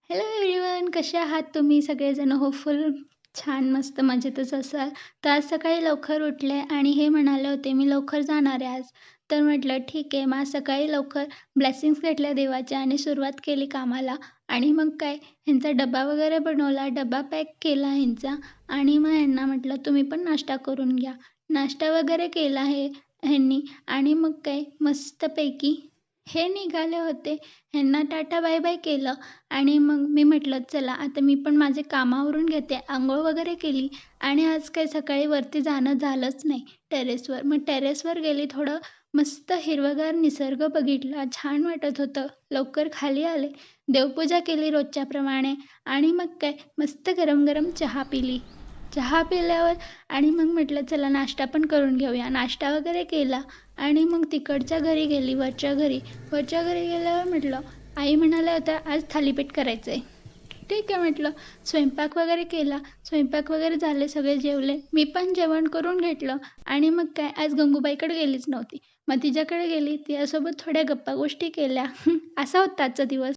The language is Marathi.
हॅलो एव्हरीवन, कसे आहात तुम्ही सगळेजण? होपफुल छान मस्त मजेतच असाल. तर आज सकाळी लवकर उठले आणि हे म्हणाले होते मी लवकर जाणार आहे आज. तर म्हटलं ठीक आहे. मग आज सकाळी लवकर ब्लेसिंग्स घेतल्या देवाच्या आणि सुरुवात केली कामाला. आणि मग काय ह्यांचा डबा वगैरे बनवला, डबा पॅक केला ह्यांचा. आणि मग ह्यांना म्हटलं तुम्ही पण नाश्ता करून घ्या. नाश्ता वगैरे केला ह्यांनी. आणि मग काय मस्तपैकी हे निघाले होते. ह्यांना टाटा बाय बाय केलं. आणि मग मी म्हटलं चला आता मी पण माझे कामावरून घेते. अंघोळ वगैरे केली आणि आज काही सकाळी वरती जाणं झालंच नाही टेरेसवर. मग टेरेसवर गेली, थोडं मस्त हिरवंगार निसर्ग बघितला, छान वाटत होतं. लवकर खाली आले, देवपूजा केली रोजच्याप्रमाणे आणि मग काय मस्त गरम गरम चहा पिली. चहा पिल्यावर आणि मग म्हटलं चला नाश्ता पण करून घेऊया. नाश्ता वगैरे केला आणि मग तिकडच्या घरी गेली, वरच्या घरी. वरच्या घरी गेल्यावर म्हटलं आई म्हणाल्या होत्या आज थालीपीठ करायचं आहे. ठीक आहे म्हटलं. स्वयंपाक वगैरे केला. स्वयंपाक वगैरे झाले, सगळे जेवले. मी पण जेवण करून घेतलं आणि मग काय आज गंगूबाईकडे गेलीच नव्हती. मग तिच्याकडे गेली, तिच्यासोबत थोड्या गप्पा गोष्टी केल्या. असा होता आजचा दिवस.